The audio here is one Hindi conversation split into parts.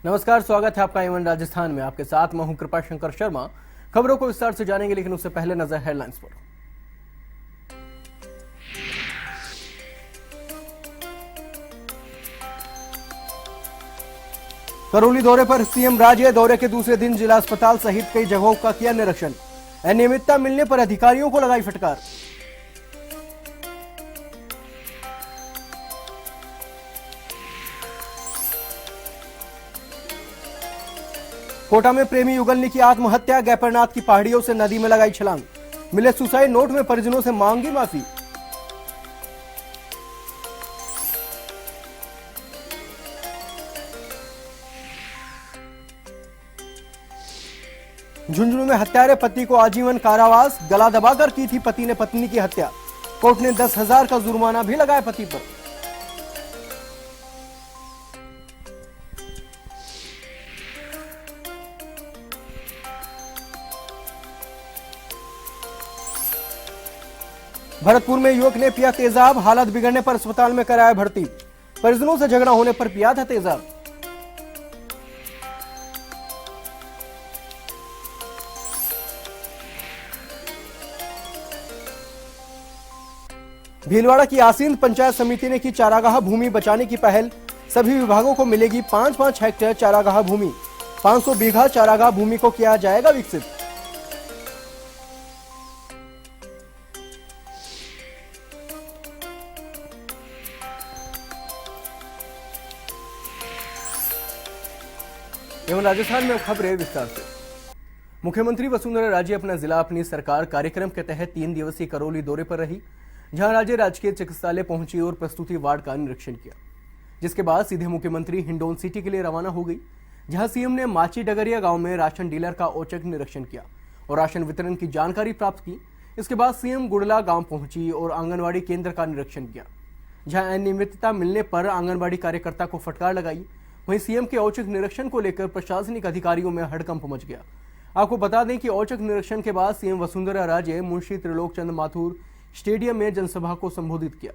नमस्कार, स्वागत है आपका एवन राजस्थान में। आपके साथ मैं हूं कृपा शंकर शर्मा। खबरों को विस्तार से जानेंगे, लेकिन उससे पहले नजर हेडलाइंस पर। करौली दौरे पर सीएम राज्य। दौरे के दूसरे दिन जिला अस्पताल सहित कई जगहों का किया निरीक्षण। अनियमितता मिलने पर अधिकारियों को लगाई फटकार। कोटा में प्रेमी युगल ने की आत्महत्या। गैपरनाथ की पहाड़ियों से नदी में लगाई छलांग। मिले सुसाइड नोट में परिजनों से मांगी माफी। झुंझुनू में हत्यारे पति को आजीवन कारावास। गला दबाकर की थी पति ने पत्नी की हत्या। कोर्ट ने 10,000 का जुर्माना भी लगाया पति पर। भरतपुर में युवक ने पिया तेजाब। हालत बिगड़ने पर अस्पताल में कराया भर्ती। परिजनों से झगड़ा होने पर पिया था तेजाब। भीलवाड़ा की आसीन पंचायत समिति ने की चारागाह भूमि बचाने की पहल। सभी विभागों को मिलेगी 5-5 हेक्टेयर चारागाह भूमि। 500 बीघा चारागाह भूमि को किया जाएगा विकसित। एवं राजस्थान में खबरें विस्तार से। मुख्यमंत्री वसुंधरा राजे अपना जिला अपनी सरकार कार्यक्रम के तहत 3 दिवसीय करौली दौरे पर रही, जहां राज्य राजकीय चिकित्सालय पहुंची और प्रस्तुति वार्ड का निरीक्षण किया। जिसके बाद सीधे मुख्यमंत्री हिंडौन सिटी के लिए रवाना हो गई, जहां सीएम ने माची डगरिया गांव में राशन डीलर का औचक निरीक्षण किया और राशन वितरण की जानकारी प्राप्त की। इसके बाद सीएम गुड़ला गांव पहुंची और आंगनबाड़ी केंद्र का निरीक्षण किया, जहां अनियमितता मिलने पर आंगनबाड़ी कार्यकर्ता को फटकार लगाई। वहीं सीएम के औचक निरीक्षण को लेकर प्रशासनिक अधिकारियों में हड़कंप मच गया। आपको बता दें कि औचक निरीक्षण के बाद सीएम वसुंधरा राजे मुंशी त्रिलोक चंद माथुर स्टेडियम में जनसभा को संबोधित किया।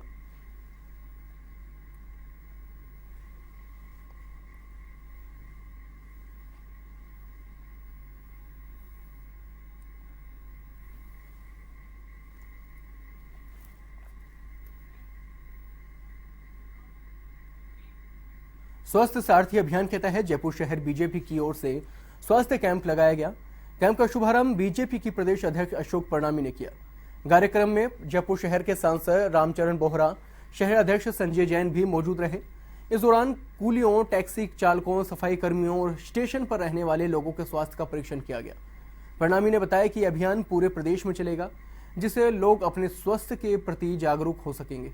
स्वास्थ्य सारथी अभियान के तहत जयपुर शहर बीजेपी की ओर से स्वास्थ्य कैंप लगाया गया। कैंप का शुभारंभ बीजेपी की प्रदेश अध्यक्ष अशोक परनामी ने किया। कार्यक्रम में जयपुर शहर के सांसद रामचरण बोहरा, शहर अध्यक्ष संजय जैन भी मौजूद रहे। इस दौरान कूलियों, टैक्सी चालकों, सफाई कर्मियों और स्टेशन पर रहने वाले लोगों के स्वास्थ्य का परीक्षण किया गया। परनामी ने बताया कि अभियान पूरे प्रदेश में चलेगा, जिससे लोग अपने स्वास्थ्य के प्रति जागरूक हो सकेंगे।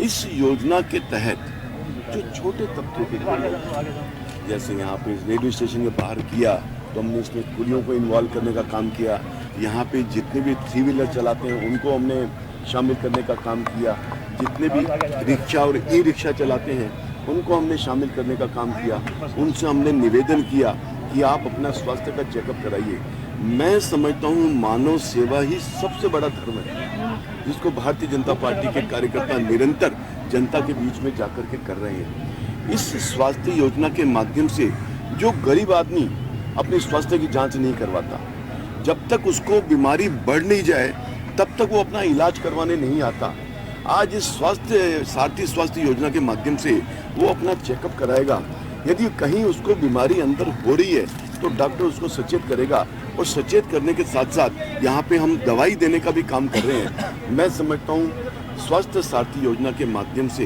इस योजना के तहत जो छोटे तबके के लोग, जैसे यहाँ पे रेडियो स्टेशन के बाहर किया तो हमने इसमें कुलियों को इन्वॉल्व करने का काम किया। यहाँ पे जितने भी 3 व्हीलर चलाते हैं उनको हमने शामिल करने का काम किया। जितने भी रिक्शा और ई रिक्शा चलाते हैं उनको हमने शामिल करने का काम किया। उनसे हमने निवेदन किया कि आप अपना स्वास्थ्य का चेकअप कराइए। मैं समझता हूँ मानव सेवा ही सबसे बड़ा धर्म है, जिसको भारतीय जनता पार्टी के कार्यकर्ता निरंतर जनता के बीच में जाकर के कर रहे हैं। इस स्वास्थ्य योजना के माध्यम से जो गरीब आदमी अपने स्वास्थ्य की जांच नहीं करवाता, जब तक उसको बीमारी बढ़ नहीं जाए तब तक वो अपना इलाज करवाने नहीं आता। आज इस सारथी स्वास्थ्य योजना के माध्यम से वो अपना चेकअप कराएगा। यदि कहीं उसको बीमारी अंदर हो रही है तो डॉक्टर उसको सचेत करेगा, और सचेत करने के साथ साथ यहाँ पे हम दवाई देने का भी काम कर रहे हैं। मैं समझता हूँ स्वास्थ्य सारथी योजना के माध्यम से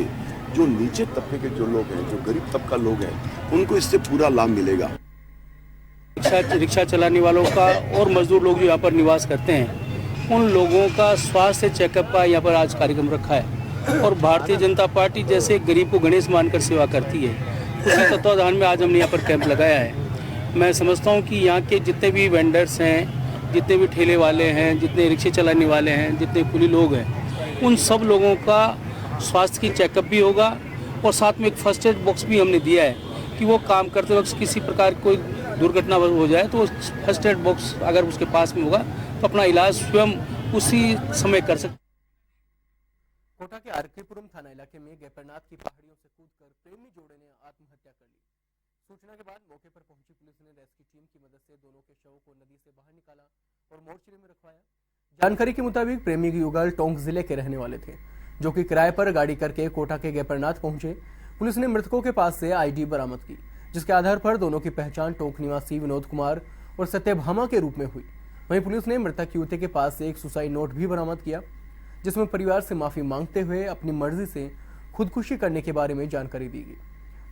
जो नीचे तबके के जो लोग हैं, जो गरीब तबका लोग हैं, उनको इससे पूरा लाभ मिलेगा। रिक्शा चलाने वालों का और मजदूर लोग जो यहाँ पर निवास करते हैं, उन लोगों का स्वास्थ्य चेकअप का यहाँ पर आज कार्यक्रम रखा है। और भारतीय जनता पार्टी जैसे गरीब को गणेश मानकर सेवा करती है, उसी तत्वाधान में आज हमने यहाँ पर कैंप लगाया है। मैं समझता हूँ कि यहाँ के जितने भी वेंडर्स हैं, जितने भी ठेले वाले हैं, जितने रिक्शे चलाने वाले हैं, जितने कुली लोग हैं, उन सब लोगों का स्वास्थ्य की चेकअप भी होगा। और साथ में एक फर्स्ट एड बॉक्स भी हमने दिया है कि वो काम करते वक्त किसी प्रकार कोई दुर्घटना हो जाए तो फर्स्ट एड बॉक्स अगर उसके पास में होगा तो अपना इलाज स्वयं उसी समय कर सकते। कोटा के आरकेपुरम थाना इलाके में गैपरनाथ की पहाड़ियों से कूदकर प्रेमी जोड़े ने आत्महत्या कर ली। सूचना के बाद मौके पर पहुंची पुलिस ने रेस्क्यू टीम की मदद से दोनों के शवों को नदी से बाहर निकाला और मोर्चरी में रखवाया। जानकारी के मुताबिक प्रेमी युगल टोंक जिले के रहने वाले थे, जो कि किराए पर गाड़ी करके कोटा के गैपरनाथ पहुंचे। पुलिस ने मृतकों के पास से आईडी बरामद की, जिसके आधार पर दोनों की पहचान टोंक निवासी विनोद कुमार और सत्यभामा के रूप में हुई। वहीं पुलिस ने मृतक युवती के पास से एक सुसाइड नोट भी बरामद किया, जिसमें परिवार से माफी मांगते हुए अपनी मर्जी से खुदकुशी करने के बारे में जानकारी दी गई।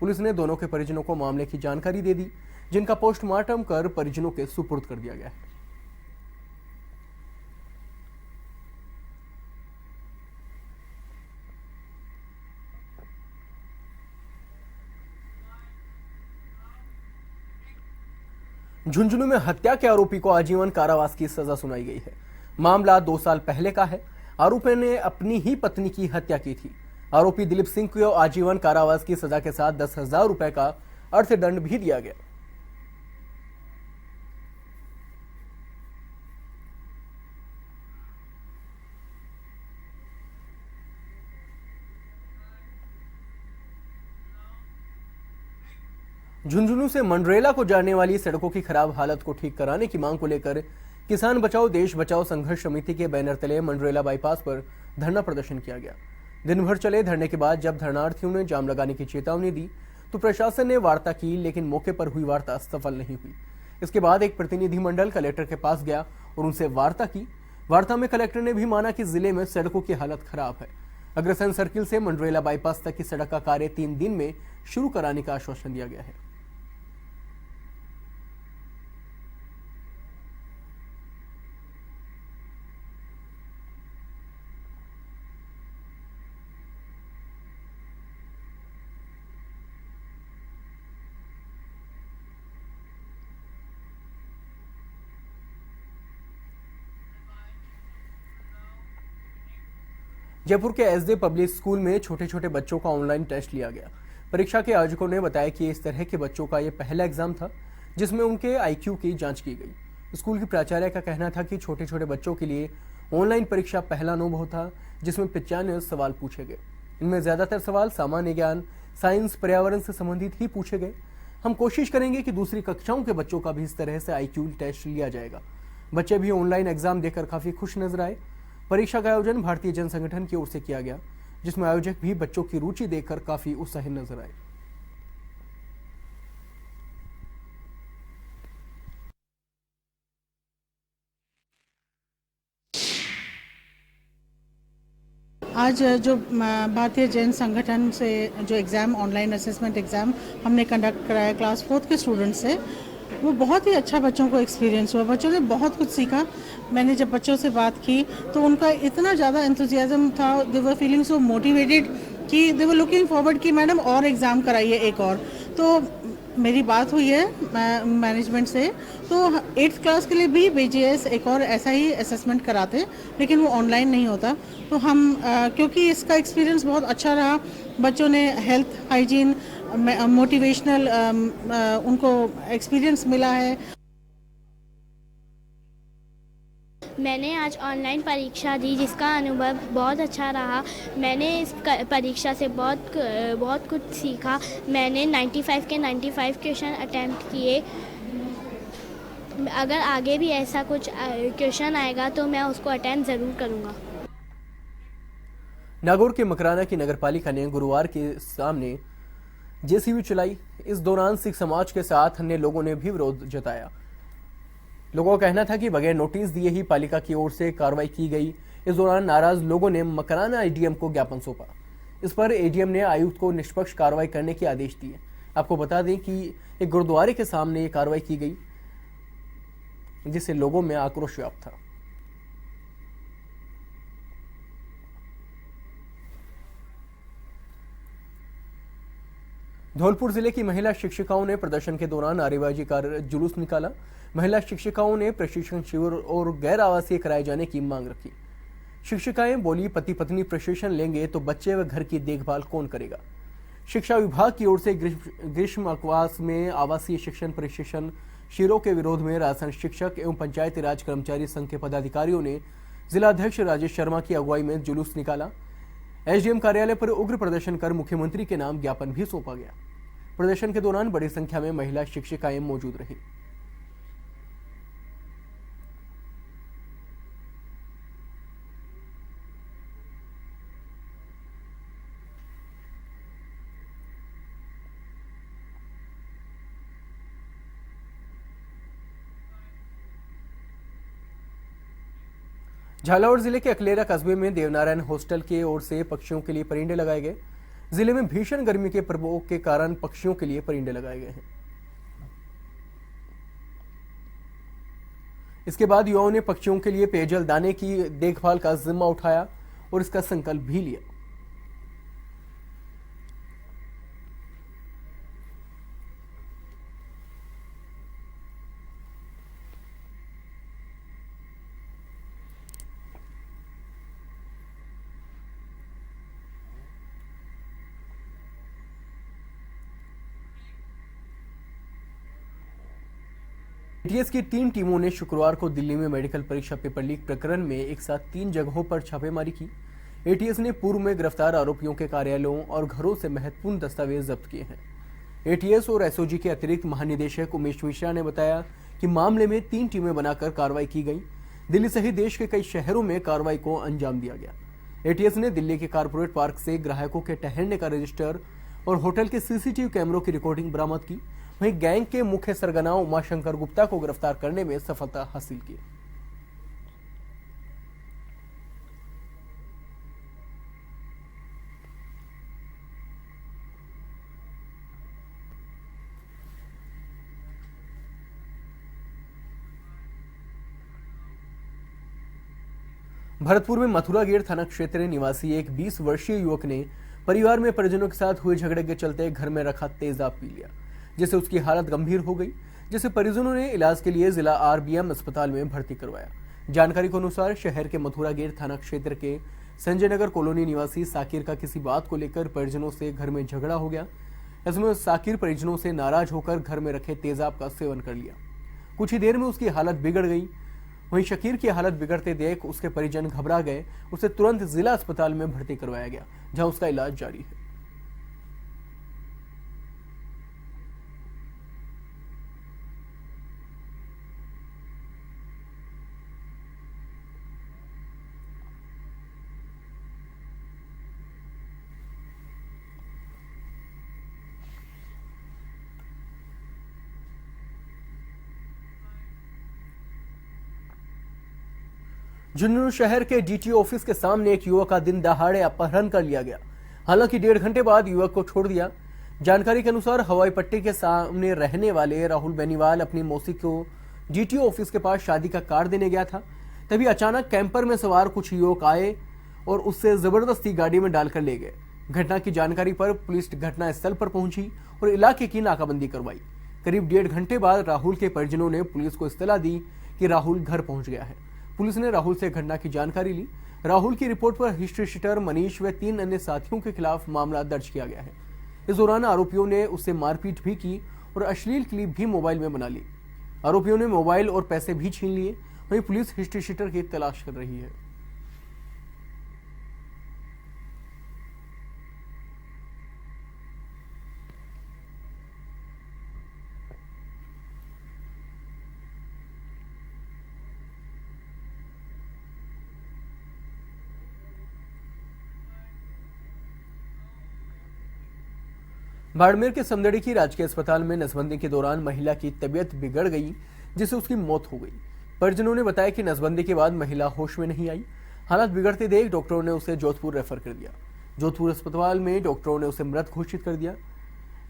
पुलिस ने दोनों के परिजनों को मामले की जानकारी दे दी, जिनका पोस्टमार्टम कर परिजनों के सुपुर्द कर दिया गया है। झुंझुनू में हत्या के आरोपी को आजीवन कारावास की सजा सुनाई गई है। मामला 2 साल पहले का है। आरोपी ने अपनी ही पत्नी की हत्या की थी। आरोपी दिलीप सिंह को आजीवन कारावास की सजा के साथ 10,000 रुपए का अर्थदंड भी दिया गया। झुंझुनू से मंडरेला को जाने वाली सड़कों की खराब हालत को ठीक कराने की मांग को लेकर किसान बचाओ देश बचाओ संघर्ष समिति के बैनर तले मंडरेला बाईपास पर धरना प्रदर्शन किया गया। दिन भर चले धरने के बाद जब धरनार्थियों ने जाम लगाने की चेतावनी दी तो प्रशासन ने वार्ता की, लेकिन मौके पर हुई वार्ता सफल नहीं हुई। इसके बाद एक प्रतिनिधिमंडल कलेक्टर के पास गया और उनसे वार्ता की। वार्ता में कलेक्टर ने भी माना कि जिले में सड़कों की हालत खराब है। अग्रसेन सर्किल से मंडरेला बाईपास तक की सड़क का कार्य 3 दिन में शुरू कराने का आश्वासन दिया गया है। जयपुर के एसडी पब्लिक स्कूल में छोटे छोटे बच्चों का ऑनलाइन टेस्ट लिया गया। परीक्षा के आयोजकों ने बताया कि इस तरह के बच्चों का यह पहला एग्जाम था जिसमें उनके आईक्यू की जांच की गई। स्कूल की प्राचार्य का कहना था कि छोटे छोटे बच्चों के लिए ऑनलाइन परीक्षा पहला अनुभव था, जिसमें 95 सवाल पूछे गए। इनमें ज्यादातर सवाल सामान्य ज्ञान, साइंस, पर्यावरण से संबंधित ही पूछे गए। हम कोशिश करेंगे कि दूसरी कक्षाओं के बच्चों का भी इस तरह से आईक्यू टेस्ट लिया जाएगा। बच्चे भी ऑनलाइन एग्जाम देकर काफी खुश नजर आए। परीक्षा का आयोजन भारतीय जन संगठन की ओर से किया गया, जिसमें आयोजक भी बच्चों की रुचि देखकर काफी उत्साहित नजर आए। आज जो भारतीय जैन संगठन से जो एग्ज़ाम ऑनलाइन असेसमेंट एग्ज़ाम हमने कंडक्ट कराया क्लास 4 के स्टूडेंट्स से, वो बहुत ही अच्छा बच्चों को एक्सपीरियंस हुआ। बच्चों ने बहुत कुछ सीखा। मैंने जब बच्चों से बात की तो उनका इतना ज़्यादा एंथुजियाज्म था, दे वर फीलिंग सो मोटिवेटेड कि दे वर लुकिंग फॉरवर्ड कि मैडम और एग्ज़ाम कराइए एक और। तो मेरी बात हुई है मैनेजमेंट से, तो 8th क्लास के लिए भी BGS एक और ऐसा ही असेसमेंट कराते, लेकिन वो ऑनलाइन नहीं होता। तो हम क्योंकि इसका एक्सपीरियंस बहुत अच्छा रहा, बच्चों ने हेल्थ, हाइजीन, मोटिवेशनल उनको एक्सपीरियंस मिला है। मैंने आज ऑनलाइन परीक्षा दी, जिसका अनुभव बहुत अच्छा रहा। मैंने इस परीक्षा से बहुत कुछ सीखा। मैंने 95 के 95 क्वेश्चन अटेम्प्ट किए। अगर आगे भी ऐसा कुछ क्वेश्चन आएगा तो मैं उसको अटेम्प्ट ज़रूर करूँगा। नागौर के मकराना की नगरपालिका ने गुरुवार के सामने जेसीबी चलाई। इस दौरान सिख समाज के साथ अन्य लोगों ने भी विरोध जताया। लोगों का कहना था कि बगैर नोटिस दिए ही पालिका की ओर से कार्रवाई की गई। इस दौरान नाराज लोगों ने मकराना एडीएम को ज्ञापन सौंपा। इस पर एडीएम ने आयुक्त को निष्पक्ष कार्रवाई करने के आदेश दिए। आपको बता दें कि एक गुरुद्वारे के सामने ये कार्रवाई की गई, जिससे लोगों में आक्रोश व्याप्त था। धौलपुर जिले की महिला शिक्षिकाओं ने प्रदर्शन के दौरान नारेबाजी कर जुलूस निकाला। महिला शिक्षिकाओं ने प्रशिक्षण शिविर और गैर आवासीय कराए जाने की मांग रखी। शिक्षिकाएं बोली, पति पत्नी प्रशिक्षण लेंगे तो बच्चे व घर की देखभाल कौन करेगा। शिक्षा विभाग की ओर से ग्रीष्म अवकाश में आवासीय शिक्षण प्रशिक्षण शिविरों के विरोध में राजस्थान शिक्षक एवं पंचायती राज कर्मचारी संघ के पदाधिकारियों ने जिला अध्यक्ष राजेश शर्मा की अगुवाई में जुलूस निकाला। एसडीएम कार्यालय पर उग्र प्रदर्शन कर मुख्यमंत्री के नाम ज्ञापन भी सौंपा गया। प्रदर्शन के दौरान बड़ी संख्या में महिला शिक्षिकाएं मौजूद रहीं। झालावाड़ जिले के अकलेरा कस्बे में देवनारायण हॉस्टल की ओर से पक्षियों के लिए परिंदे लगाए गए। जिले में भीषण गर्मी के प्रकोप के कारण पक्षियों के लिए परिंदे लगाए गए हैं। इसके बाद युवाओं ने पक्षियों के लिए पेयजल दाने की देखभाल का जिम्मा उठाया और इसका संकल्प भी लिया। एटीएस की 3 टीमों ने शुक्रवार को दिल्ली में मेडिकल परीक्षा पेपर लीक प्रकरण में एक साथ 3 जगहों पर छापेमारी की। एटीएस ने पूर्व में गिरफ्तार आरोपियों के कार्यालयों और घरों से महत्वपूर्ण दस्तावेज जब्त किए हैं। एटीएस और एसओजी के अतिरिक्त महानिदेशक उमेश मिश्रा ने बताया कि मामले में 3 टीमें बनाकर कार्रवाई की गई। दिल्ली सहित देश के कई शहरों में कार्रवाई को अंजाम दिया गया। एटीएस ने दिल्ली के कारपोरेट पार्क से ग्राहकों के ठहरने का रजिस्टर और होटल के सीसीटीवी कैमरों की रिकॉर्डिंग बरामद की। वहीं गैंग के मुख्य सरगना उमाशंकर गुप्ता को गिरफ्तार करने में सफलता हासिल की। भरतपुर में मथुरा गेट थाना क्षेत्र निवासी एक 20 वर्षीय युवक ने परिवार में परिजनों के साथ हुए झगड़े के चलते घर में रखा तेजाब पी लिया, जिससे उसकी हालत गंभीर हो गई, जिसे परिजनों ने इलाज के लिए जिला आरबीएम अस्पताल में भर्ती करवाया। जानकारी के अनुसार शहर के मथुरा गेट थाना क्षेत्र के संजय नगर कॉलोनी निवासी साकिर का किसी बात को लेकर परिजनों से घर में झगड़ा हो गया। इसमें साकिर परिजनों से नाराज होकर घर में रखे तेजाब का सेवन कर लिया। कुछ ही देर में उसकी हालत बिगड़ गई। वहीं शकीर की हालत बिगड़ते देख उसके परिजन घबरा गए। उसे तुरंत जिला अस्पताल में भर्ती करवाया गया, जहां उसका इलाज जारी है। झुंझुनू शहर के डीटीओ ऑफिस के सामने एक युवक का दिन दहाड़े अपहरण कर लिया गया। हालांकि 1.5 घंटे बाद युवक को छोड़ दिया। जानकारी के अनुसार हवाई पट्टी के सामने रहने वाले राहुल बेनीवाल अपनी मौसी को डीटीओ ऑफिस के पास शादी का कार्ड देने गया था। तभी अचानक कैंपर में सवार कुछ युवक आए और उससे जबरदस्ती गाड़ी में डालकर ले गए। घटना की जानकारी पर पुलिस घटनास्थल पर पहुंची और इलाके की नाकाबंदी करवाई। करीब 1.5 घंटे बाद राहुल के परिजनों ने पुलिस को इत्तला दी कि राहुल घर पहुंच गया है। पुलिस ने राहुल से घटना की जानकारी ली। राहुल की रिपोर्ट पर हिस्ट्री शीटर मनीष व 3 अन्य साथियों के खिलाफ मामला दर्ज किया गया है। इस दौरान आरोपियों ने उससे मारपीट भी की और अश्लील क्लिप भी मोबाइल में बना ली। आरोपियों ने मोबाइल और पैसे भी छीन लिए। वहीं पुलिस हिस्ट्री शीटर की तलाश कर रही है। बाड़मेर के समदड़ी की राजकीय अस्पताल में नसबंदी के दौरान महिला की तबीयत बिगड़ गई, जिससे उसकी मौत हो गई। परिजनों ने बताया कि नसबंदी के बाद महिला होश में नहीं आई। हालत बिगड़ते देख डॉक्टरों ने उसे जोधपुर रेफर कर दिया। जोधपुर अस्पताल में डॉक्टरों ने उसे मृत घोषित कर दिया।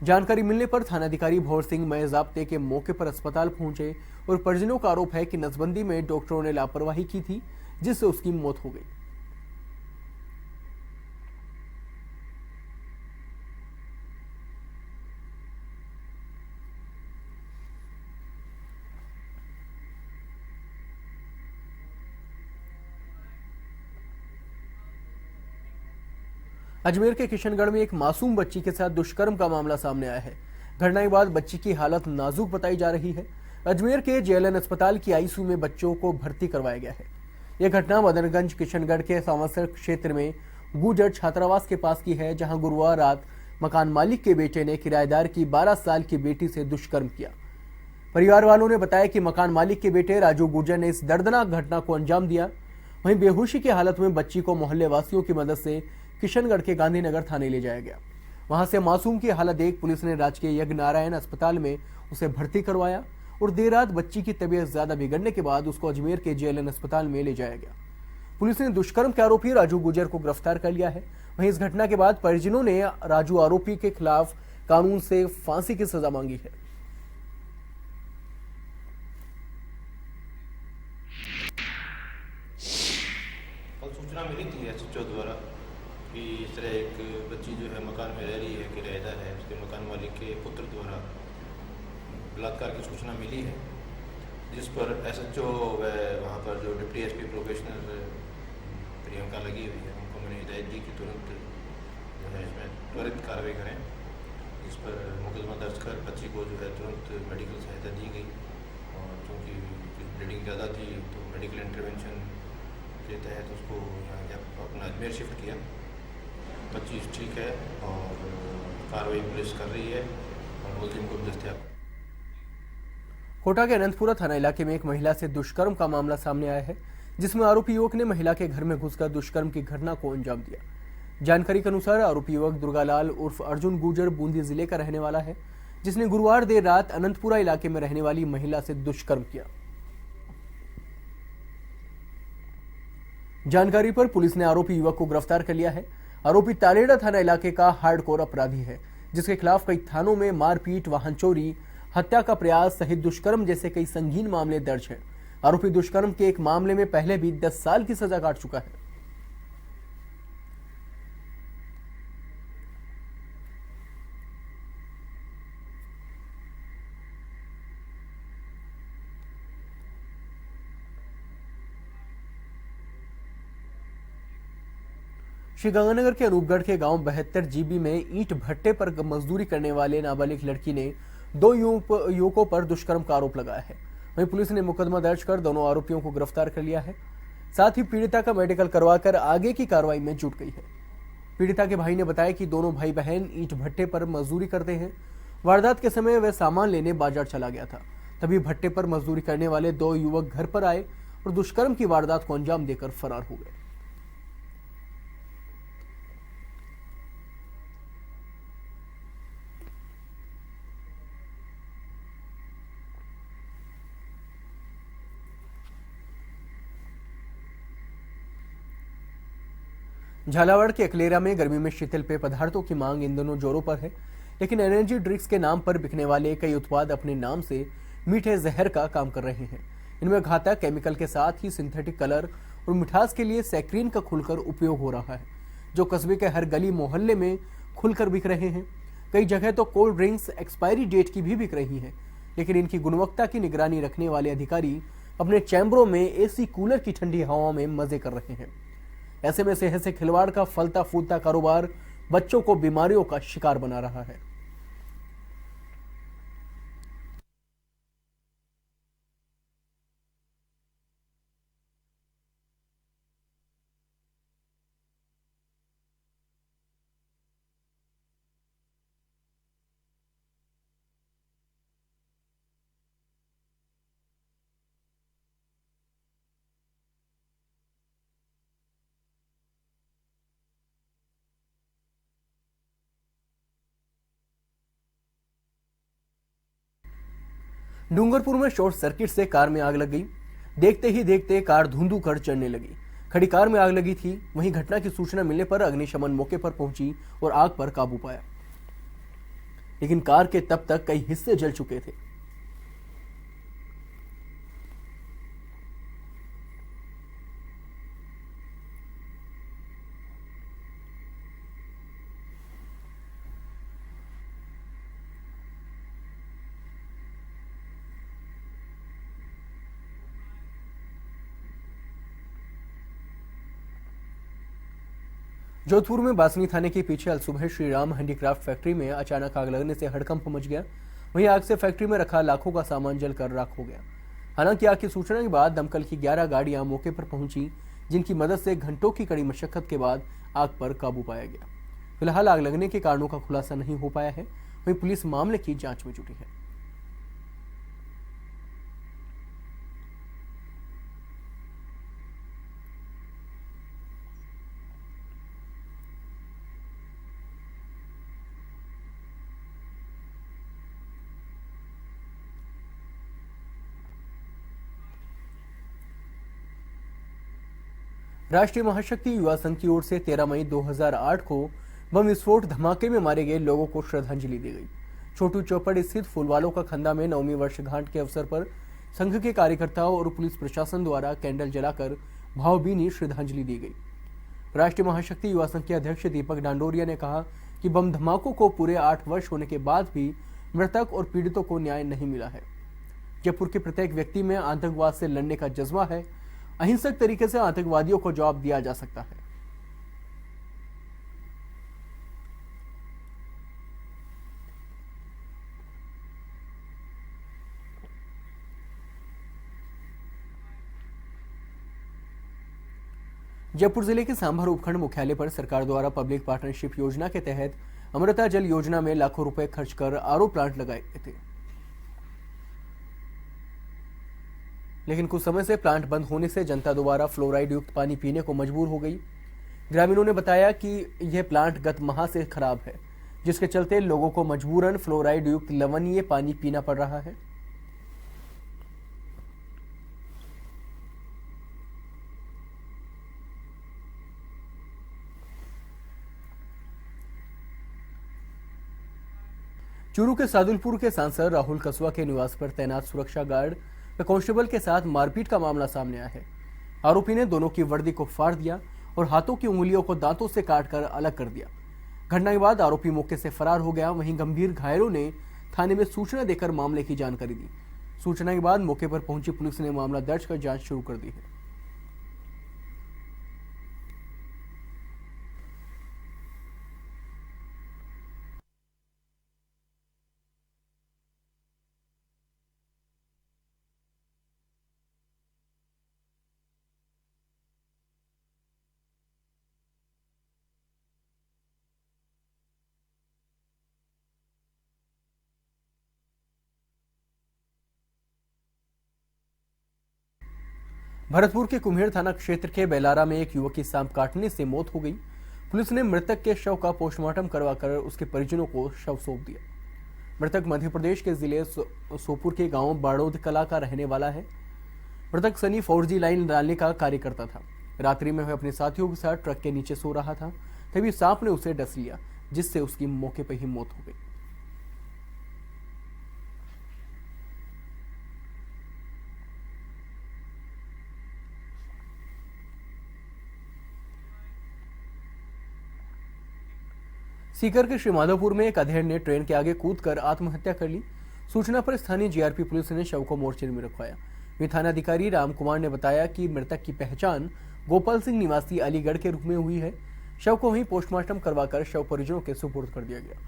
जानकारी मिलने पर थानाधिकारी भौर सिंह मय जाब्ते के मौके पर अस्पताल पहुंचे और परिजनों का आरोप है कि नसबंदी में डॉक्टरों ने लापरवाही की थी, जिससे उसकी मौत हो गई। अजमेर के किशनगढ़ में एक मासूम बच्ची के साथ दुष्कर्म का मामला सामने आया है। घटना के बाद बच्ची की हालत नाजुक बताई जा रही है। अजमेर के जेएलएन अस्पताल की आईसीयू में बच्चों को भर्ती करवाया गया है। यह घटना मदनगंज किशनगढ़ के सांवसर क्षेत्र में गुजर छात्रावास के पास की है, जहां गुरुवार रात मकान मालिक के बेटे ने किराएदार की 12 साल की बेटी से दुष्कर्म किया। परिवार वालों ने बताया कि मकान मालिक के बेटे राजू गुर्जर ने इस दर्दनाक घटना को अंजाम दिया। वहीं बेहोशी की हालत में बच्ची को मोहल्ले वासियों की मदद से किशनगढ़ के गांधीनगर थाने ले जाया गया। वहां से मासूम की हालत देख पुलिस ने राजकीय यज्ञ नारायण अस्पताल में उसे भर्ती करवाया और देर रात बच्ची की तबीयत ज्यादा बिगड़ने के बाद उसको अजमेर के जेएलएन अस्पताल में ले जाया गया। पुलिस ने दुष्कर्म के आरोपी राजू गुर्जर को गिरफ्तार कर लिया है। वहीं इस घटना के बाद परिजनों ने राजू आरोपी के खिलाफ कानून से फांसी की सजा मांगी है। कल सूचना मिली थी एसएचओ द्वारा कि इस तरह एक बच्ची जो है मकान में रह रही है, किराएदार है, उसके मकान मालिक के पुत्र द्वारा बलात्कार की सूचना मिली है, जिस पर एसएचओ व वहाँ पर जो डिप्टी एसपी प्रोबेशनर प्रियंका लगी हुई है, उनको मैंने हिदायत दी कि तुरंत जो है इसमें त्वरित कार्रवाई करें। इस पर मुकदमा दर्ज कर बच्ची को जो है तुरंत मेडिकल सहायता दी गई और चूँकि ब्लीडिंग ज़्यादा थी तो मेडिकल इंटरवेंशन के तहत उसको यहाँ जब अपना अजमेर शिफ्ट किया। बच्ची ठीक है और कार्रवाई पुलिस कर रही है और मुलजिम को दस्तयाब। कोटा के अनंतपुरा थाना इलाके में एक महिला से दुष्कर्म का मामला सामने आया है, जिसमें आरोपी युवक ने महिला के घर में घुसकर दुष्कर्म की घटना को अंजाम दिया। जानकारी के अनुसार आरोपी युवक दुर्गालाल उर्फ अर्जुन गुर्जर बूंदी जिले का रहने वाला है, जिसने गुरुवार देर रात अनंतपुरा इलाके में रहने वाली महिला से दुष्कर्म किया। जानकारी पर पुलिस ने आरोपी युवक को गिरफ्तार कर लिया है। आरोपी तालेड़ा थाना इलाके का हार्डकोर अपराधी है, जिसके खिलाफ कई थानों में मारपीट, वाहन चोरी, हत्या का प्रयास सहित दुष्कर्म जैसे कई संगीन मामले दर्ज हैं। आरोपी दुष्कर्म के एक मामले में पहले भी 10 साल की सजा काट चुका है। श्रीगंगानगर के अनूपगढ़ के गांव 72 जीबी में ईंट भट्टे पर मजदूरी करने वाले नाबालिग लड़की ने 2 युवकों पर दुष्कर्म का आरोप लगाया है। वहीं पुलिस ने मुकदमा दर्ज कर दोनों आरोपियों को गिरफ्तार कर लिया है। साथ ही पीड़िता का मेडिकल करवाकर आगे की कार्रवाई में जुट गई है। पीड़िता के भाई ने बताया कि दोनों भाई बहन ईंट भट्टे पर मजदूरी करते हैं। वारदात के समय वह सामान लेने बाजार चला गया था, तभी भट्टे पर मजदूरी करने वाले 2 युवक घर पर आए और दुष्कर्म की वारदात को अंजाम देकर फरार हो गए। झालावाड़ के अकलेरा में गर्मी में शीतल पेय पदार्थों की मांग इन दिनों जोरों पर है, लेकिन एनर्जी ड्रिंक्स के नाम पर बिकने वाले कई उत्पाद अपने नाम से मीठे जहर का काम कर रहे हैं। इनमें घातक केमिकल के साथ ही सिंथेटिक कलर और मिठास के लिए सैक्रीन का खुलकर उपयोग हो रहा है, जो कस्बे के हर गली मोहल्ले में खुलकर बिक रहे हैं। कई जगह तो कोल्ड ड्रिंक्स एक्सपायरी डेट की भी बिक रही है, लेकिन इनकी गुणवत्ता की निगरानी रखने वाले अधिकारी अपने चैम्बरों में एसी कूलर की ठंडी हवाओं में मजे कर रहे हैं। ऐसे में सेहत से खिलवाड़ का फलता फूलता कारोबार बच्चों को बीमारियों का शिकार बना रहा है। डूंगरपुर में शॉर्ट सर्किट से कार में आग लग गई। देखते ही देखते कार धुंधु कर चढ़ने लगी। खड़ी कार में आग लगी थी। वहीं घटना की सूचना मिलने पर अग्निशमन मौके पर पहुंची और आग पर काबू पाया, लेकिन कार के तब तक कई हिस्से जल चुके थे। जोधपुर में बासनी थाने के पीछे अलसुबह श्री राम हैंडीक्राफ्ट फैक्ट्री में अचानक आग लगने से हड़कंप मच गया। वहीं आग से फैक्ट्री में रखा लाखों का सामान जलकर राख हो गया। हालांकि आग की सूचना के बाद दमकल की 11 गाड़ियां मौके पर पहुंची, जिनकी मदद से घंटों की कड़ी मशक्कत के बाद आग पर काबू पाया गया। फिलहाल आग लगने के कारणों का खुलासा नहीं हो पाया है। वहीं पुलिस मामले की जांच में जुटी है। राष्ट्रीय महाशक्ति युवा संघ की ओर से 13 मई 2008 को बम विस्फोट धमाके में मारे गए लोगों को श्रद्धांजलि दी गई। छोटू चौपड़ स्थित फूलवालों का खंदा में 9वीं वर्षगांठ के अवसर पर संघ के कार्यकर्ताओं और पुलिस प्रशासन द्वारा कैंडल जलाकर भावभीनी श्रद्धांजलि दी गई। राष्ट्रीय महाशक्ति युवा संघ के अध्यक्ष दीपक डांडोरिया ने कहा कि बम धमाकों को पूरे 8 वर्ष होने के बाद भी मृतक और पीड़ितों को न्याय नहीं मिला है। जयपुर के प्रत्येक व्यक्ति में आतंकवाद से लड़ने का जज्बा है। अहिंसक तरीके से आतंकवादियों को जवाब दिया जा सकता है। जयपुर जिले के सांभर उपखंड मुख्यालय पर सरकार द्वारा पब्लिक पार्टनरशिप योजना के तहत अमृता जल योजना में लाखों रुपए खर्च कर आरओ प्लांट लगाए गए थे, लेकिन कुछ समय से प्लांट बंद होने से जनता दोबारा फ्लोराइड युक्त पानी पीने को मजबूर हो गई। ग्रामीणों ने बताया कि यह प्लांट गत माह से खराब है, जिसके चलते लोगों को मजबूरन फ्लोराइड युक्त लवणीय पानी पीना पड़ रहा है। चूरू के सादुलपुर के सांसद राहुल कसवा के निवास पर तैनात सुरक्षा गार्ड व कांस्टेबल के साथ मारपीट का मामला सामने आया है। आरोपी ने दोनों की वर्दी को फाड़ दिया और हाथों की उंगलियों को दांतों से काटकर अलग कर दिया। घटना के बाद आरोपी मौके से फरार हो गया। वहीं गंभीर घायलों ने थाने में सूचना देकर मामले की जानकारी दी। सूचना के बाद मौके पर पहुंची पुलिस ने मामला दर्ज कर जांच शुरू कर दी है। भरतपुर के कुम्हेर थाना क्षेत्र के बेलारा में एक युवक की सांप काटने से मौत हो गई। पुलिस ने मृतक के शव का पोस्टमार्टम करवाकर उसके परिजनों को शव सौंप दिया। मृतक मध्य प्रदेश के जिले सोपुर के गांव बाड़ोद कला का रहने वाला है। मृतक सनी 4G लाइन डालने का कार्य करता था। रात्रि में वह अपने साथियों के साथ ट्रक के नीचे सो रहा था, तभी सांप ने उसे डस लिया, जिससे उसकी मौके पर ही मौत हो गई। सीकर के श्रीमाधोपुर में एक अधेड़ ने ट्रेन के आगे कूदकर आत्महत्या कर ली। सूचना पर स्थानीय जीआरपी पुलिस ने शव को मोर्चे में रखवाया। वहीं थानाधिकारी राम कुमार ने बताया कि मृतक की पहचान गोपाल सिंह निवासी अलीगढ़ के रूप में हुई है। शव को वहीं पोस्टमार्टम करवाकर शव परिजनों के सुपुर्द कर दिया गया।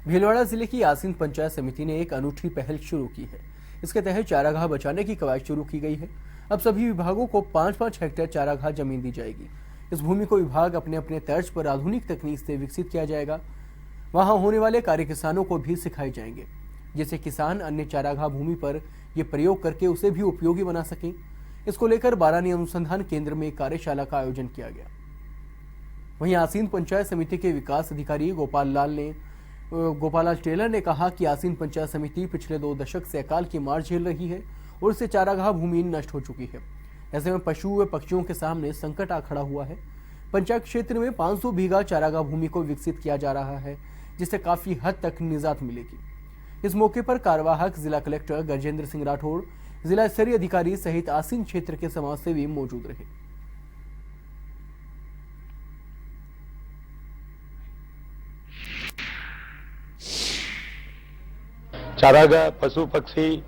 भीलवाड़ा जिले की आसीन पंचायत समिति ने एक अनूठी पहल शुरू की है। इसके तहत चारागाह बचाने की कवायद शुरू की गई है। अब सभी विभागों को 5-5 हेक्टेयर चारागाह जमीन दी जाएगी। इस भूमि को विभाग अपने अपने तर्ज पर आधुनिक तकनीक से विकसित किया जाएगा। वहां होने वाले कार्य किसानों को भी सिखाए जाएंगे, जिससे किसान अन्य चारागाह भूमि पर ये प्रयोग करके उसे भी उपयोगी बना सकें। इसको लेकर बारानी अनुसंधान केंद्र में एक कार्यशाला का आयोजन किया गया। वहीं आसीन पंचायत समिति के विकास अधिकारी गोपाल टेलर ने कहा कि आसीन पंचायत समिति पिछले 2 दशक से अकाल की मार झेल रही है और इससे चारागाह भूमि नष्ट हो चुकी है। ऐसे में पशु व पक्षियों के सामने संकट आ खड़ा हुआ है। पंचायत क्षेत्र में 500 बीघा चारागाह भूमि को विकसित किया जा रहा है, जिससे काफी हद तक निजात मिलेगी। इस मौके पर कार्यवाहक जिला कलेक्टर गजेंद्र सिंह राठौड़, जिला स्तरीय अधिकारी सहित आसीन क्षेत्र के समाजसेवी मौजूद रहे। चारागाह पशु पक्षी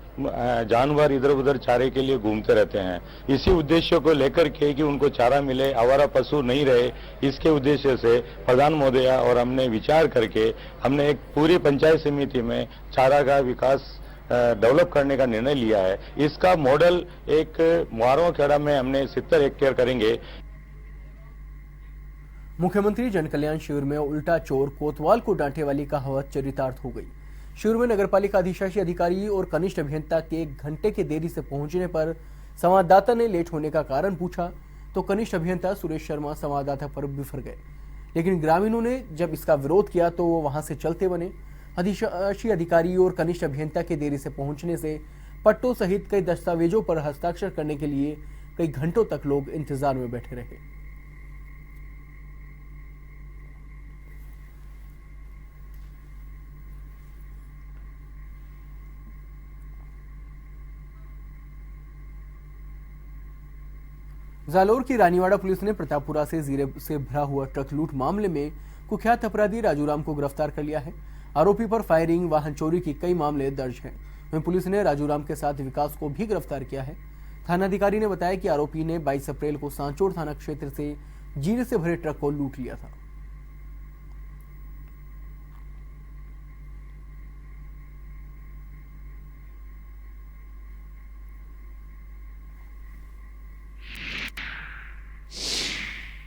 जानवर इधर उधर चारे के लिए घूमते रहते हैं। इसी उद्देश्य को लेकर के कि उनको चारा मिले, आवारा पशु नहीं रहे, इसके उद्देश्य से प्रधान महोदया और हमने विचार करके हमने एक पूरी पंचायत समिति में चारागाह विकास डेवलप करने का निर्णय लिया है। इसका मॉडल एक मुहारों खेड़ा में हमने 70 हेक्टेयर करेंगे। मुख्यमंत्री जन कल्याण शिविर में उल्टा चोर कोतवाल को डांटे वाली कहावत चरितार्थ हो गई। शिविर में नगरपालिका अधिशासी अधिकारी और कनिष्ठ अभियंता के 1 घंटे के देरी से पहुंचने पर संवाददाता ने लेट होने का कारण पूछा तो कनिष्ठ अभियंता सुरेश शर्मा संवाददाता पर बिफर गए, लेकिन ग्रामीणों ने जब इसका विरोध किया तो वो वहां से चलते बने। अधिशासी अधिकारी और कनिष्ठ अभियंता के देरी से पहुंचने से पट्टों सहित कई दस्तावेजों पर हस्ताक्षर करने के लिए कई घंटों तक लोग इंतजार में बैठे रहे। जालोर की रानीवाड़ा पुलिस ने प्रतापपुरा से जीरे से भरा हुआ ट्रक लूट मामले में कुख्यात अपराधी राजूराम को गिरफ्तार कर लिया है। आरोपी पर फायरिंग, वाहन चोरी की कई मामले दर्ज हैं। वहीं पुलिस ने राजूराम के साथ विकास को भी गिरफ्तार किया है। थानाधिकारी ने बताया कि आरोपी ने 22 अप्रैल को सांचौर थाना क्षेत्र से जीरे से भरे ट्रक को लूट लिया था।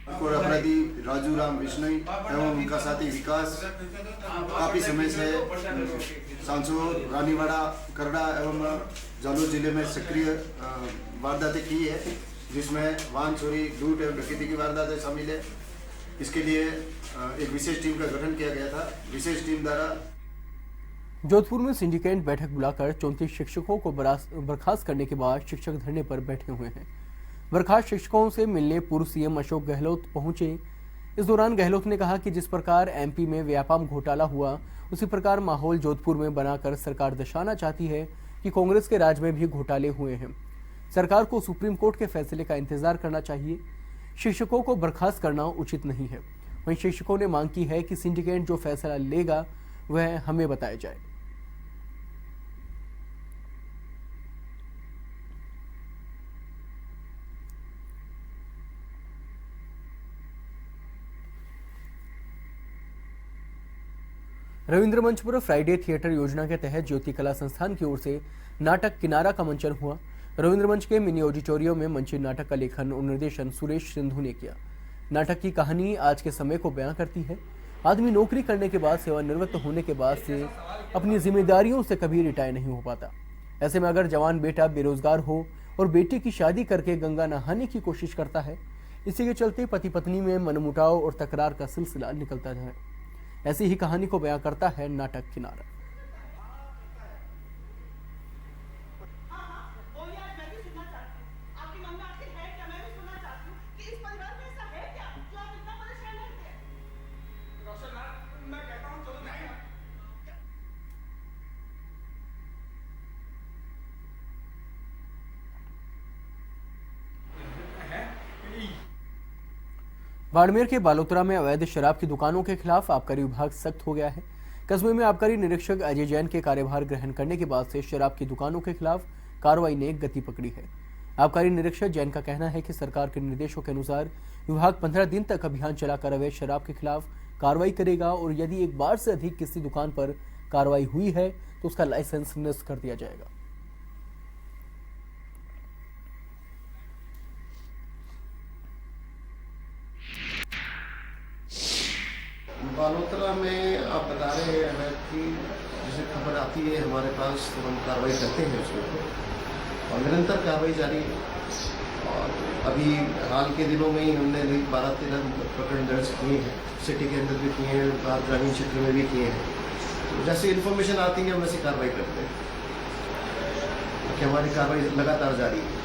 अपराधी राजूराम बिश्नोई एवं उनका साथी विकास काफी समय से सांसौर, रानीवाड़ा, करड़ा एवं जालोर जिले में सक्रिय वारदातें की है, जिसमें वाहन चोरी, लूट एवं डकैती की वारदातें शामिल है। इसके लिए एक विशेष टीम का गठन किया गया था। विशेष टीम द्वारा जोधपुर में सिंडिकेट बैठक बुलाकर 34 शिक्षकों को बर्खास्त करने के बाद शिक्षक धरने पर बैठे हुए हैं। बर्खास्त शिक्षकों से मिलने पूर्व सीएम अशोक गहलोत पहुंचे। इस दौरान गहलोत ने कहा कि जिस प्रकार एमपी में व्यापम घोटाला हुआ, उसी प्रकार माहौल जोधपुर में बनाकर सरकार दर्शाना चाहती है कि कांग्रेस के राज में भी घोटाले हुए हैं। सरकार को सुप्रीम कोर्ट के फैसले का इंतजार करना चाहिए। शिक्षकों को बर्खास्त करना उचित नहीं है। वहीं शिक्षकों ने मांग की है कि सिंडिकेट जो फैसला लेगा वह हमें बताया जाए। रविंद्र मंच पर फ्राइडे थिएटर योजना के तहत ज्योति कला संस्थान की ओर से नाटक किनारा का मंचन हुआ। रविंद्र मंच के मिनी ऑडिटोरियम में मंचित नाटक का लेखन और निर्देशन सुरेश सिंधु ने किया। नाटक की कहानी आज के समय को बयां करती है। आदमी नौकरी करने के बाद, सेवानिवृत्त होने के बाद से अपनी जिम्मेदारियों से कभी रिटायर नहीं हो पाता। ऐसे में अगर जवान बेटा बेरोजगार हो और बेटी की शादी करके गंगा नहाने की कोशिश करता है, इसी के चलते पति पत्नी में मनमुटाव और तकरार का सिलसिला निकलता है। ऐसी ही कहानी को बयां करता है नाटक किनारा। बाड़मेर के बालोतरा में अवैध शराब की दुकानों के खिलाफ आबकारी विभाग सख्त हो गया है। कस्बे में आबकारी निरीक्षक अजय जैन के कार्यभार ग्रहण करने के बाद से शराब की दुकानों के खिलाफ कार्रवाई ने गति पकड़ी है। आबकारी निरीक्षक जैन का कहना है कि सरकार के निर्देशों के अनुसार विभाग 15 दिन तक अभियान चलाकर अवैध शराब के खिलाफ कार्रवाई करेगा और यदि एक बार से अधिक किसी दुकान पर कार्रवाई हुई है तो उसका लाइसेंस निरस्त कर दिया जाएगा। बालोतरा में आप बता रहे हैं कि जैसे खबर आती है हमारे पास तो हम कार्रवाई करते हैं उसमें और निरंतर कार्रवाई जारी है। और अभी हाल के दिनों में ही हमने 12-13 प्रकरण दर्ज किए हैं। सिटी के अंदर भी किए हैं, ग्रामीण क्षेत्र में भी किए हैं। तो जैसे इन्फॉर्मेशन आती है हम वैसे कार्रवाई करते हैं कि हमारी कार्रवाई लगातार जारी है।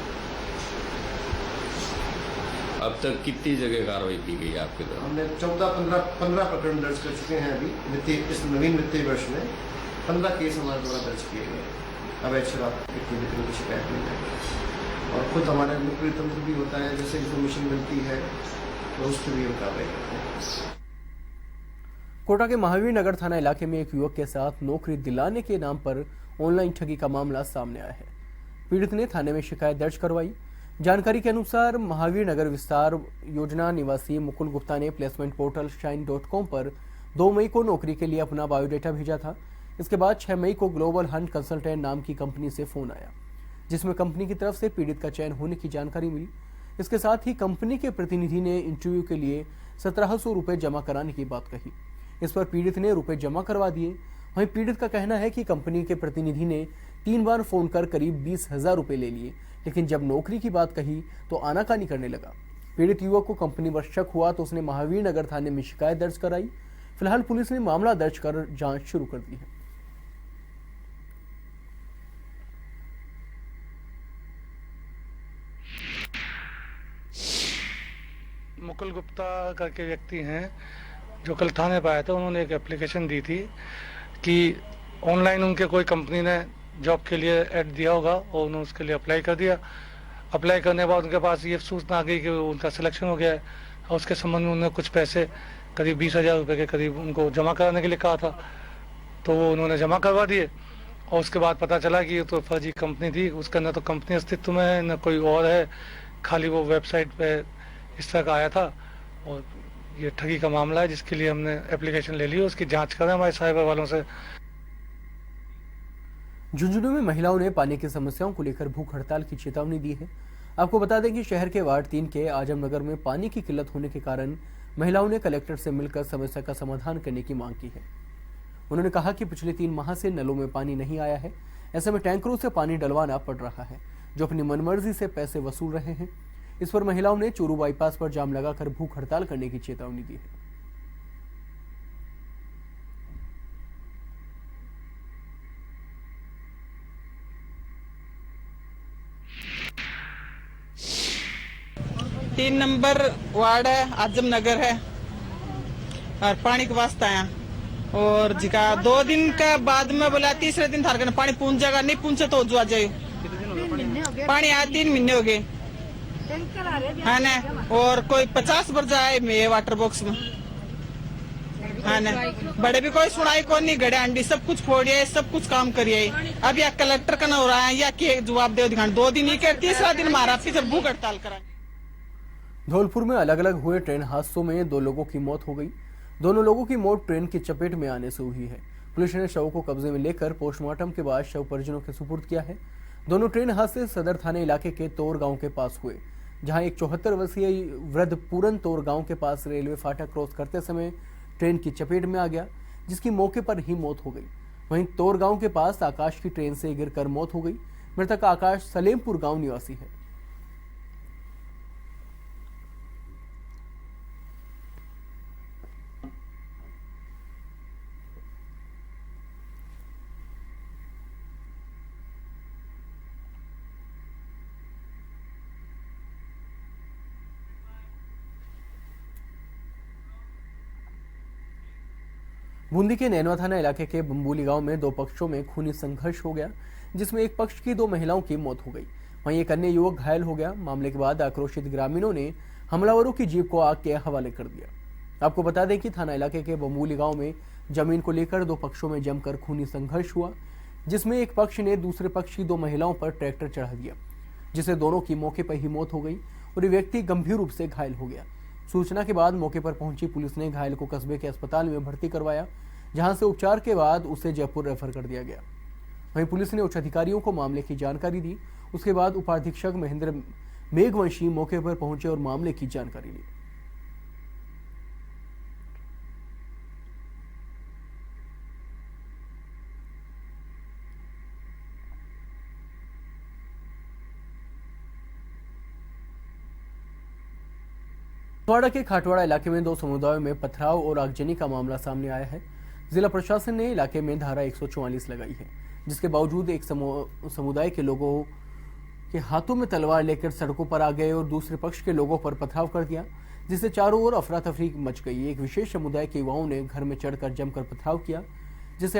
अब तक कितनी जगह कार्रवाई की गई आपके द्वारा? हमने 14-15 प्रकरण दर्ज कर चुके हैं। अभी इस नवीन वित्तीय वर्ष में 15 केस हमारे द्वारा दर्ज किए गए। अवैध शराब की बिक्री की शिकायत मिल है और खुद हमारा नुक्कड़ी तंत्र भी होता है। जैसे इन्फॉर्मेशन मिलती है तो उस पर भी हम कार्रवाई करते हैं। कोटा के महावीर नगर थाना इलाके में एक युवक के साथ नौकरी दिलाने के नाम पर ऑनलाइन ठगी का मामला सामने आया है। पीड़ित ने थाने में शिकायत दर्ज करवाई। जानकारी के अनुसार महावीर नगर विस्तार योजना निवासी मुकुल गुप्ता ने प्लेसमेंट पोर्टल shine.com पर 2 मई को नौकरी के लिए अपना बायोडेटा भेजा था। इसके बाद 6 मई को ग्लोबल हंट कंसल्टेंट नाम की कंपनी से फोन आया, जिसमें कंपनी की तरफ से पीड़ित का चयन होने की जानकारी मिली। इसके साथ ही कंपनी के प्रतिनिधि ने इंटरव्यू के लिए 1700 रुपए जमा कराने की बात कही। इस पर पीड़ित ने रुपए जमा करवा दिए। वहीं पीड़ित का कहना है कि कंपनी के प्रतिनिधि ने 3 बार फोन कर करीब 20,000 रुपए ले लिए, लेकिन जब नौकरी की बात कही तो आनाकानी करने लगा। पीड़ित युवक को कंपनी पर शक हुआ तो उसने महावीर नगर थाने में शिकायत दर्ज कराई। फिलहाल पुलिस ने मामला दर्ज कर जांच शुरू कर दी है। मुकुल गुप्ता करके व्यक्ति हैं जो कल थाने पर आए थे। उन्होंने एक एप्लीकेशन दी थी कि ऑनलाइन उनके कोई कंपनी ने जॉब के लिए ऐड दिया होगा और उन्होंने उसके लिए अप्लाई कर दिया। अप्लाई करने के बाद उनके पास ये सूचना आ गई कि उनका सिलेक्शन हो गया है और उसके संबंध में उन्होंने कुछ पैसे करीब 20,000 रुपये के करीब उनको जमा कराने के लिए कहा था, तो वो उन्होंने जमा करवा दिए। और उसके बाद पता चला कि ये तो फर्जी कंपनी थी, उसका न तो कंपनी अस्तित्व में है न कोई और है, खाली वो वेबसाइट पे इस तरह का आया था। और ये ठगी का मामला है जिसके लिए हमने एप्लीकेशन ले ली, उसकी जांच कर रहे हैं हमारे साइबर वालों से। झुंझुनू में महिलाओं ने पानी की समस्याओं को लेकर भूख हड़ताल की चेतावनी दी है। आपको बता दें कि शहर के वार्ड 3 के आजमनगर में पानी की किल्लत होने के कारण महिलाओं ने कलेक्टर से मिलकर समस्या का समाधान करने की मांग की है। उन्होंने कहा कि पिछले 3 माह से नलों में पानी नहीं आया है, ऐसे में टैंकरों से पानी डलवाना पड़ रहा है, जो अपनी मनमर्जी से पैसे वसूल रहे हैं। इस पर महिलाओं ने चूरू बाईपास पर जाम लगाकर भूख हड़ताल करने की चेतावनी दी है। तीन नंबर वार्ड है, आजमनगर है और पानी के वास्ते आया और जिका 2 दिन का बाद में बोला तीसरे दिन थारकन पानी पूछ जाएगा, नहीं पूछे तो जुआ जाए। पानी आया 3 महीने हो गए है ना, और कोई 50 भर जाए में वाटर बॉक्स में है ना। बड़े भी कोई सुनाई कौन नहीं, गड़े अंडी सब कुछ फोड़िए, सब कुछ काम करिए। अब या कलेक्टर का ना हो रहा है या के जवाब दे दिखाने। 2 दिन ही कर, तीसरा दिन मारा फिर भूख हड़ताल करा। धौलपुर में अलग अलग हुए ट्रेन हादसों में 2 लोगों की मौत हो गई। दोनों लोगों की मौत ट्रेन की चपेट में आने से हुई है। पुलिस ने शव को कब्जे में लेकर पोस्टमार्टम के बाद शव परिजनों के सुपुर्द किया है। दोनों ट्रेन हादसे सदर थाने इलाके के तोर गांव के पास हुए, जहां एक 74 वर्षीय वृद्ध पूरन तोर गांव के पास रेलवे फाटक क्रॉस करते समय ट्रेन की चपेट में आ गया, जिसकी मौके पर ही मौत हो गई। वहीं तोर गांव के पास आकाश की ट्रेन से गिरकर मौत हो गई। मृतक आकाश सलेमपुर गांव निवासी है। बूंदी के नैनवा थाना इलाके के बम्बूली गांव में 2 पक्षों में खूनी संघर्ष हो गया, जिसमें एक पक्ष की 2 महिलाओं की मौत हो गई। वहीं एक अन्य युवक घायल हो गया। मामले के बाद आक्रोशित ग्रामीणों ने हमलावरों की जीप को आग के हवाले कर दिया। आपको बता दें कि थाना इलाके के बम्बूली गांव में जमीन को लेकर 2 पक्षों में जमकर खूनी संघर्ष हुआ, जिसमें एक पक्ष ने दूसरे पक्ष की 2 महिलाओं पर ट्रैक्टर चढ़ा दिया, जिससे दोनों की मौके पर ही मौत हो गई और ये व्यक्ति गंभीर रूप से घायल हो गया। सूचना के बाद मौके पर पहुंची पुलिस ने घायल को कस्बे के अस्पताल में भर्ती करवाया, जहां से उपचार के बाद उसे जयपुर रेफर कर दिया गया। वहीं पुलिस ने उच्च अधिकारियों को मामले की जानकारी दी। उसके बाद उपाधीक्षक महेंद्र मेघवंशी मौके पर पहुंचे और मामले की जानकारी ली। छिंदवाड़ा के खाटवाड़ा इलाके में 2 समुदायों में पथराव और आगजनी का मामला सामने आया है। जिला प्रशासन ने इलाके में धारा 144 लगाई है, जिसके बावजूद एक समुदाय के लोगों के हाथों में तलवार लेकर सड़कों पर आ गए और दूसरे पक्ष के लोगों पर पथराव कर दिया, जिससे चारों ओर अफरा तफरी मच गई। एक विशेष समुदाय के युवाओं ने घर में चढ़कर जमकर पथराव किया, जिससे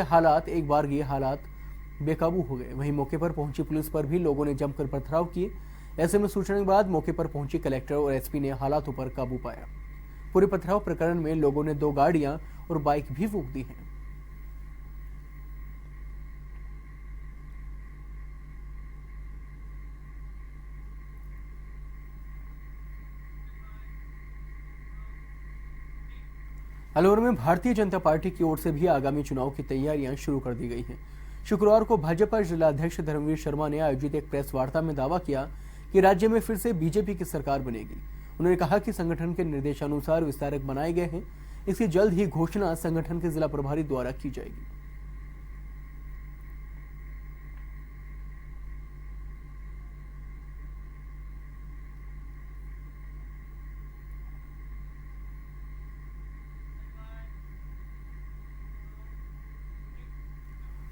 एक बार ये हालात बेकाबू हो गए। वहीं मौके पर पहुंची पुलिस पर भी लोगों ने जमकर पथराव किए। ऐसे में सूचना के बाद मौके पर पहुंची कलेक्टर और एसपी ने हालातों पर काबू पाया। पूरे पथराव प्रकरण में लोगों ने 2 गाड़ियां और बाइक भी फूंक दी हैं। अलवर में भारतीय जनता पार्टी की ओर से भी आगामी चुनाव की तैयारियां शुरू कर दी गई हैं। शुक्रवार को भाजपा जिलाध्यक्ष धर्मवीर शर्मा ने आयोजित एक प्रेस वार्ता में दावा किया कि राज्य में फिर से बीजेपी की सरकार बनेगी। उन्होंने कहा कि संगठन के निर्देशानुसार विस्तारक बनाए गए हैं, इसकी जल्द ही घोषणा संगठन के जिला प्रभारी द्वारा की जाएगी।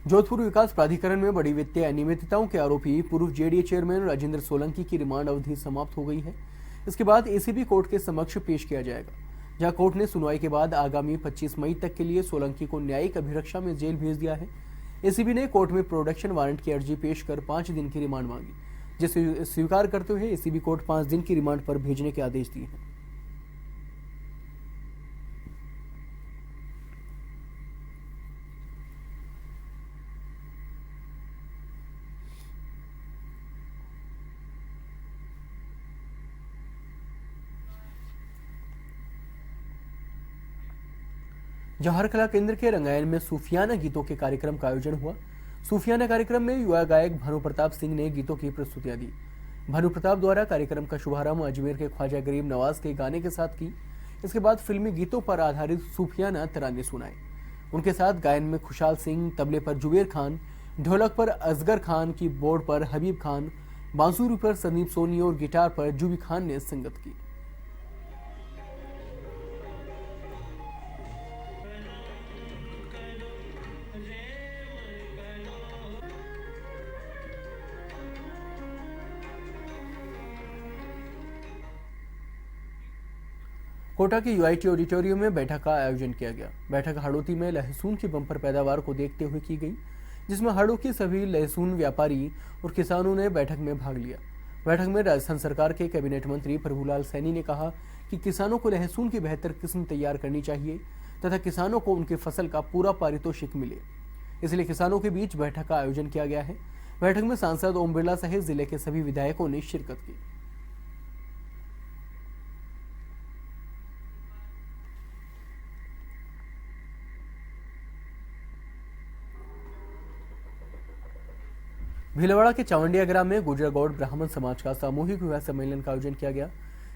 जोधपुर विकास प्राधिकरण में बड़ी वित्तीय अनियमितताओं के आरोपी पूर्व जेडीए चेयरमैन राजेंद्र सोलंकी की रिमांड अवधि समाप्त हो गई है। इसके बाद एसीबी कोर्ट के समक्ष पेश किया जाएगा, जहां कोर्ट ने सुनवाई के बाद आगामी 25 मई तक के लिए सोलंकी को न्यायिक अभिरक्षा में जेल भेज दिया है। एसीबी ने कोर्ट में प्रोडक्शन वारंट की अर्जी पेश कर 5 दिन की रिमांड मांगी, जिसे स्वीकार करते हुए एसीबी कोर्ट 5 दिन की रिमांड पर भेजने के आदेश दिए हैं। जवाहर कला केंद्र के रंगायन में सूफियाना गीतों के कार्यक्रम का आयोजन हुआ। सूफियाना कार्यक्रम में युवा गायक भानु प्रताप सिंह ने गीतों की प्रस्तुतियां दी। भानु प्रताप द्वारा कार्यक्रम का शुभारंभ अजमेर के ख्वाजा गरीब नवाज के गाने के साथ की। इसके बाद फिल्मी गीतों पर आधारित सूफियाना तराने सुनाए। उनके साथ गायन में खुशाल सिंह, तबले पर जुबेर खान, ढोलक पर असगर खान, कीबोर्ड पर हबीब खान, बांसुरी पर संदीप सोनी और गिटार पर जुबी खान ने संगत की। कोटा के यूआईटी ऑडिटोरियम में बैठक का आयोजन किया गया। बैठक हाड़ौती में लहसुन की बम्पर पैदावार को देखते हुए की गई, जिसमें हाड़ों के सभी लहसुन व्यापारी और किसानों ने बैठक में भाग लिया। बैठक में राजस्थान सरकार के कैबिनेट मंत्री प्रभुलाल सैनी ने कहा कि किसानों को लहसुन की बेहतर किस्म तैयार करनी चाहिए तथा किसानों को उनकी फसल का पूरा पारितोषिक मिले, इसलिए किसानों के बीच बैठक का आयोजन किया गया है। बैठक में सांसद ओम बिरला सहित जिले के सभी विधायकों ने शिरकत की। भीलवाड़ा के चावंडिया ग्राम में गुर्जर गौड़ ब्राह्मण समाज का सामूहिक विवाह सम्मेलन का आयोजन किया गया,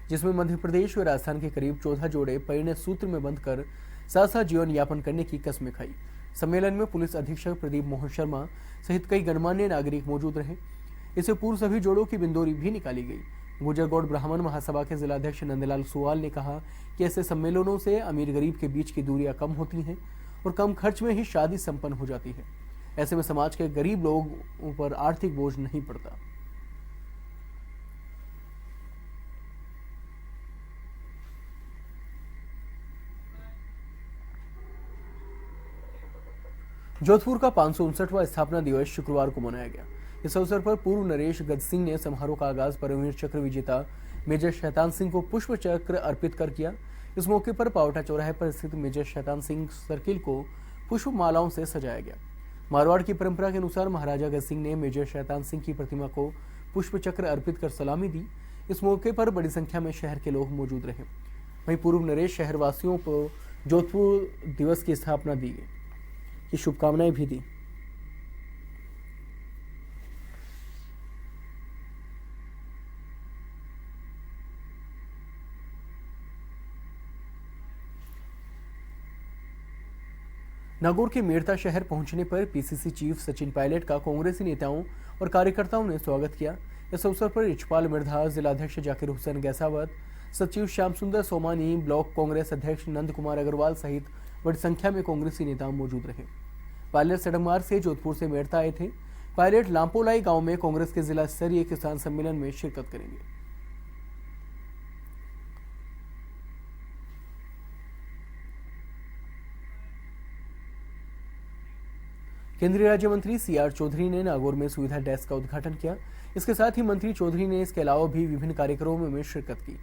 जिसमें मध्य प्रदेश व राजस्थान के करीब 14 जोड़े परिणय सूत्र में बंधकर साथ साथ जीवन यापन करने की कस्में खाई। सम्मेलन में पुलिस अधीक्षक प्रदीप मोहन शर्मा सहित कई गणमान्य नागरिक मौजूद रहे। इससे पूर्व सभी जोड़ों की बिंदोरी भी निकाली गई। गुर्जर गौड़ ब्राह्मण महासभा के जिलाध्यक्ष नंदलाल सुवाल ने कहा कि ऐसे सम्मेलनों से अमीर गरीब के बीच की दूरियां कम होती हैं और कम खर्च में ही शादी संपन्न हो जाती है। ऐसे में समाज के गरीब लोगों पर आर्थिक बोझ नहीं पड़ता। जोधपुर का 559वां स्थापना दिवस शुक्रवार को मनाया गया। इस अवसर पर पूर्व नरेश गज सिंह ने समारोह का आगाज परमवीर चक्र विजेता मेजर शैतान सिंह को पुष्प चक्र अर्पित कर किया। इस मौके पर पावटा चौराहे पर स्थित मेजर शैतान सिंह सर्किल को पुष्प मालाओं से सजाया गया। मारवाड़ की परंपरा के अनुसार महाराजा गज सिंह ने मेजर शैतान सिंह की प्रतिमा को पुष्प चक्र अर्पित कर सलामी दी। इस मौके पर बड़ी संख्या में शहर के लोग मौजूद रहे। वहीं पूर्व नरेश शहरवासियों को जोधपुर दिवस की स्थापना दी की शुभकामनाएं भी दी। नागौर के मेड़ता शहर पहुंचने पर पीसीसी चीफ सचिन पायलट का कांग्रेसी नेताओं और कार्यकर्ताओं ने स्वागत किया। इस अवसर पर रिचपाल मिर्धा, जिलाध्यक्ष जाकिर हुसैन गैसावत, सचिव श्याम सुंदर सोमानी, ब्लॉक कांग्रेस अध्यक्ष नंद कुमार अग्रवाल सहित बड़ी संख्या में कांग्रेसी नेता मौजूद रहे। पायलट सड़कमार से जोधपुर से मेड़ता आए थे। पायलट लांपोलाई गांव में कांग्रेस के जिला स्तरीय किसान सम्मेलन में शिरकत करेंगे। केंद्रीय राज्य मंत्री सीआर चौधरी ने नागौर में सुविधा डेस्क का उद्घाटन किया। इसके साथ ही मंत्री चौधरी ने इसके अलावा भी विभिन्न कार्यक्रमों में शिरकत की।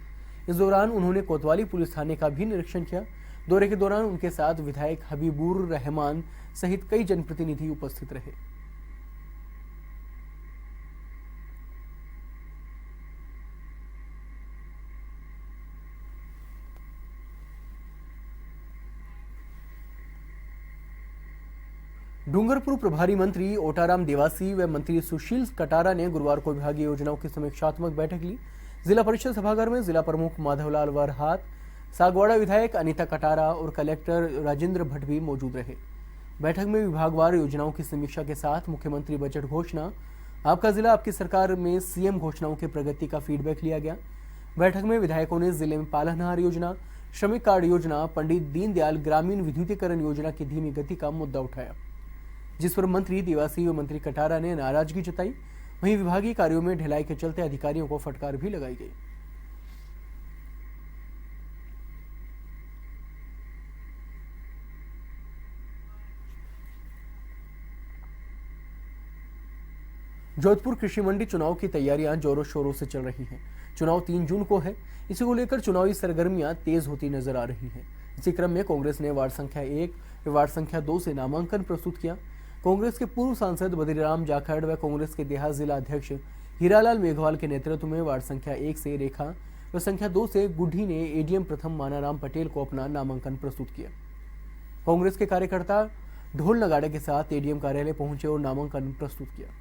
इस दौरान उन्होंने कोतवाली पुलिस थाने का भी निरीक्षण किया। दौरे के दौरान उनके साथ विधायक हबीबुर रहमान सहित कई जनप्रतिनिधि उपस्थित रहे। डूंगरपुर प्रभारी मंत्री ओटाराम देवासी व मंत्री सुशील कटारा ने गुरुवार को विभागीय योजनाओं की समीक्षात्मक बैठक ली। जिला परिषद सभागार में जिला प्रमुख माधवलाल वरहात, सागवाड़ा विधायक अनीता कटारा और कलेक्टर राजेंद्र भट्ट भी मौजूद रहे। बैठक में विभागवार योजनाओं की समीक्षा के साथ मुख्यमंत्री बजट घोषणा, आपका जिला आपकी सरकार में सीएम घोषणाओं की प्रगति का फीडबैक लिया गया। बैठक में विधायकों ने जिले में पालनहार योजना, श्रमिक कार्ड योजना, पंडित दीनदयाल ग्रामीण विद्युतीकरण योजना की धीमी गति का मुद्दा उठाया, जिस पर मंत्री देवासी व मंत्री कटारा ने नाराजगी जताई। वहीं विभागीय कार्यों में ढिलाई के चलते अधिकारियों को फटकार भी लगाई गई। जोधपुर कृषि मंडी चुनाव की तैयारियां जोरों शोरों से चल रही हैं। चुनाव 3 जून को है। इसी को लेकर चुनावी सरगर्मियां तेज होती नजर आ रही हैं। इसी क्रम में कांग्रेस ने वार्ड संख्या 1 व वार्ड संख्या 2 से नामांकन प्रस्तुत किया। कांग्रेस के पूर्व सांसद बद्रीराम जाखड़ व कांग्रेस के देहात जिला अध्यक्ष हीरालाल मेघवाल के नेतृत्व में वार्ड संख्या 1 से रेखा व संख्या 2 से गुड्ढी ने एडीएम प्रथम मानाराम पटेल को अपना नामांकन प्रस्तुत किया। कांग्रेस के कार्यकर्ता ढोल नगाड़े के साथ एडीएम कार्यालय पहुंचे और नामांकन प्रस्तुत किया।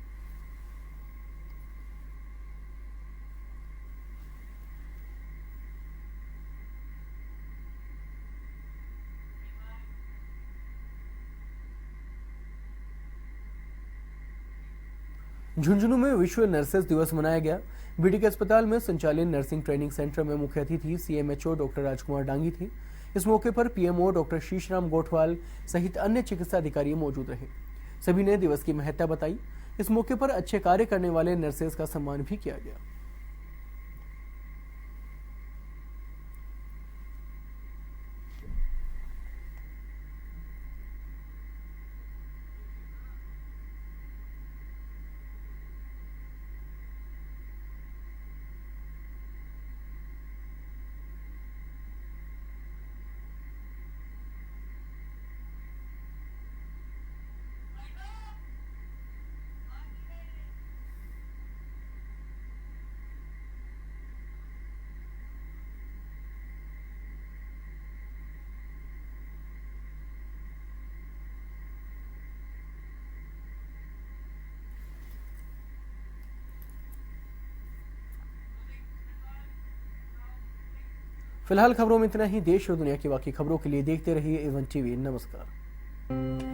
झुंझुनू में विश्व नर्सेस दिवस मनाया गया। बीडीके अस्पताल में संचालित नर्सिंग ट्रेनिंग सेंटर में मुख्य अतिथि सीएमएचओ डॉक्टर राजकुमार डांगी थे। इस मौके पर पीएमओ डॉक्टर शीशराम गोठवाल सहित अन्य चिकित्सा अधिकारी मौजूद रहे। सभी ने दिवस की महत्ता बताई। इस मौके पर अच्छे कार्य करने वाले नर्सेस का सम्मान भी किया गया। फिलहाल खबरों में इतना ही। देश और दुनिया की बाकी खबरों के लिए देखते रहिए A1 टीवी। नमस्कार।